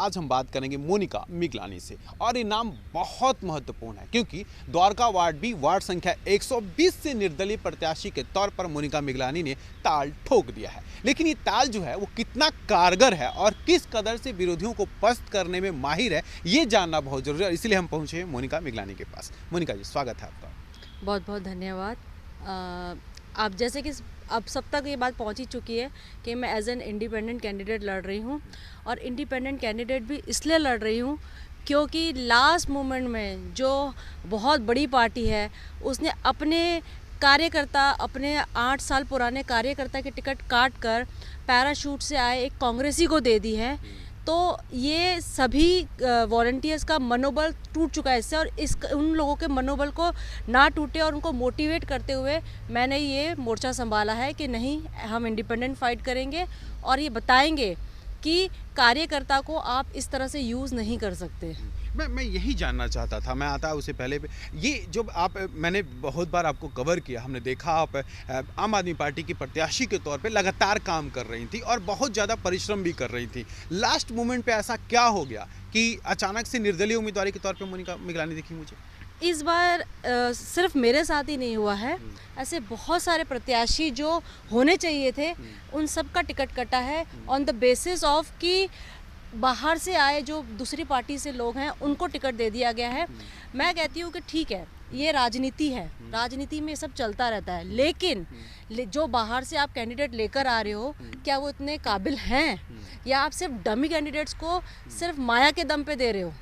आज हम बात करेंगे मोनिका मिगलानी से। और ये नाम बहुत महत्वपूर्ण है क्योंकि द्वारका वार्ड भी वार्ड संख्या 120 से निर्दलीय प्रत्याशी के तौर पर मोनिका मिगलानी ने ताल ठोक दिया है। लेकिन ये ताल जो है वो कितना कारगर है और किस कदर से विरोधियों को पस्त करने में माहिर है, ये जानना बहुत जरूरी है। इसलिए हम पहुंचे हैं मोनिका मिगलानी के पास। मोनिका जी, स्वागत है आपका। बहुत बहुत धन्यवाद। आप जैसे कि अब सब तक ये बात पहुंच ही चुकी है कि मैं एज एन इंडिपेंडेंट कैंडिडेट लड़ रही हूं, और इंडिपेंडेंट कैंडिडेट भी इसलिए लड़ रही हूं क्योंकि लास्ट मोमेंट में जो बहुत बड़ी पार्टी है उसने अपने कार्यकर्ता, अपने 8 साल पुराने कार्यकर्ता की टिकट काट कर पैराशूट से आए एक कांग्रेसी को दे दी है। तो ये सभी वॉलंटियर्स का मनोबल टूट चुका है इससे, और उन लोगों के मनोबल को ना टूटे और उनको मोटिवेट करते हुए मैंने ये मोर्चा संभाला है कि नहीं, हम इंडिपेंडेंट फाइट करेंगे और ये बताएंगे कि कार्यकर्ता को आप इस तरह से यूज़ नहीं कर सकते। मैं यही जानना चाहता था, मैं आता उससे पहले ये जो मैंने बहुत बार आपको कवर किया, हमने देखा आप आम आदमी पार्टी की प्रत्याशी के तौर पे लगातार काम कर रही थी और बहुत ज़्यादा परिश्रम भी कर रही थी। लास्ट मोमेंट पे ऐसा क्या हो गया कि अचानक से निर्दलीय उम्मीदवारी के तौर पे मोनिका मिगलानी दिखी मुझे? इस बार सिर्फ मेरे साथ ही नहीं हुआ है, ऐसे बहुत सारे प्रत्याशी जो होने चाहिए थे उन सब का टिकट कटा है ऑन द बेसिस ऑफ कि बाहर से आए जो दूसरी पार्टी से लोग हैं उनको टिकट दे दिया गया है। मैं कहती हूँ कि ठीक है, ये राजनीति है, राजनीति में ये सब चलता रहता है, लेकिन जो बाहर से आप कैंडिडेट लेकर आ रहे हो क्या वो इतने काबिल हैं, या आप सिर्फ डमी कैंडिडेट्स को सिर्फ माया के दम पे दे रहे हो,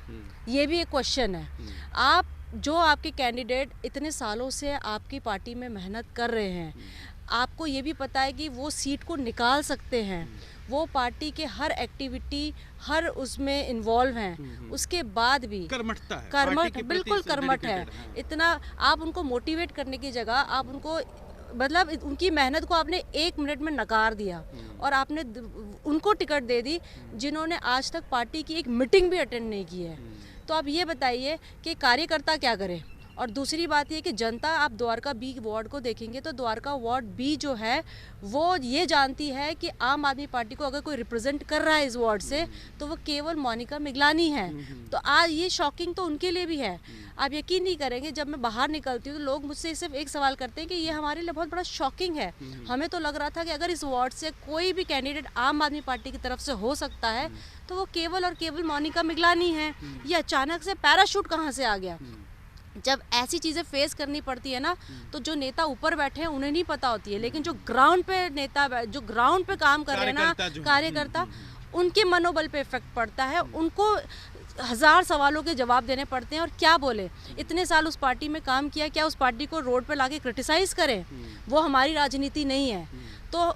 ये भी एक क्वेश्चन है। आप जो आपके कैंडिडेट इतने सालों से आपकी पार्टी में मेहनत कर रहे हैं, आपको ये भी पता है कि वो सीट को निकाल सकते हैं, वो पार्टी के हर एक्टिविटी, हर उसमें इन्वॉल्व हैं, उसके बाद भी कर्मठता है, कर्मठ, बिल्कुल कर्मठ है। इतना आप उनको मोटिवेट करने की जगह आप उनको, मतलब उनकी मेहनत को आपने 1 मिनट में नकार दिया और आपने उनको टिकट दे दी जिन्होंने आज तक पार्टी की एक मीटिंग भी अटेंड नहीं की है। तो आप ये बताइए कि कार्यकर्ता क्या करें। और दूसरी बात ये कि जनता, आप द्वारका बी वार्ड को देखेंगे तो द्वारका वार्ड बी जो है वो ये जानती है कि आम आदमी पार्टी को अगर कोई रिप्रेजेंट कर रहा है इस वार्ड से तो वो केवल मोनिका मिगलानी है। तो आज ये शॉकिंग तो उनके लिए भी है। आप यकीन नहीं करेंगे, जब मैं बाहर निकलती हूँ तो लोग मुझसे सिर्फ एक सवाल करते हैं कि ये हमारे लिए बहुत बड़ा शॉकिंग है। हमें तो लग रहा था कि अगर इस वार्ड से कोई भी कैंडिडेट आम आदमी पार्टी की तरफ से हो सकता है तो वो केवल और केवल मोनिका मिगलानी है। ये अचानक से पैराशूट कहाँ से आ गया? जब ऐसी चीज़ें फेस करनी पड़ती है ना, तो जो नेता ऊपर बैठे हैं उन्हें नहीं पता होती है, लेकिन जो ग्राउंड पे नेता, जो ग्राउंड पे काम कर रहे हैं ना कार्यकर्ता, उनके मनोबल पे इफेक्ट पड़ता है। उनको 1000 सवालों के जवाब देने पड़ते हैं। और क्या बोले, इतने साल उस पार्टी में काम किया, क्या उस पार्टी को रोड पे लाके क्रिटिसाइज़ करें? वो हमारी राजनीति नहीं है। तो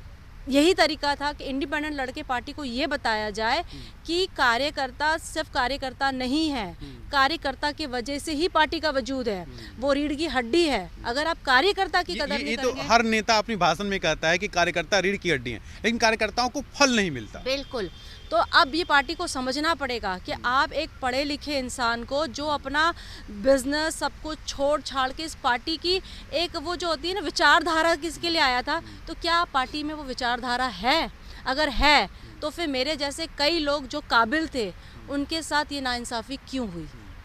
यही तरीका था कि इंडिपेंडेंट लड़के पार्टी को ये बताया जाए कि कार्यकर्ता सिर्फ कार्यकर्ता नहीं है, कार्यकर्ता की वजह से ही पार्टी का वजूद है, वो रीढ़ की हड्डी है। अगर आप कार्यकर्ता की कदर नहीं करेंगे, तो हर नेता अपनी भाषण में कहता है कि कार्यकर्ता रीढ़ की हड्डी है, लेकिन कार्यकर्ताओं को फल नहीं मिलता। बिल्कुल। तो अब ये पार्टी को समझना पड़ेगा कि आप एक पढ़े लिखे इंसान को जो अपना बिजनेस सब कुछ छोड़ छाड़ के इस पार्टी की एक वो जो होती है ना विचारधारा, किसके लिए आया था, तो क्या पार्टी में वो विचारधारा है? अगर है तो फिर मेरे जैसे कई लोग जो काबिल थे उनके साथ ये नाइंसाफ़ी क्यों हुई?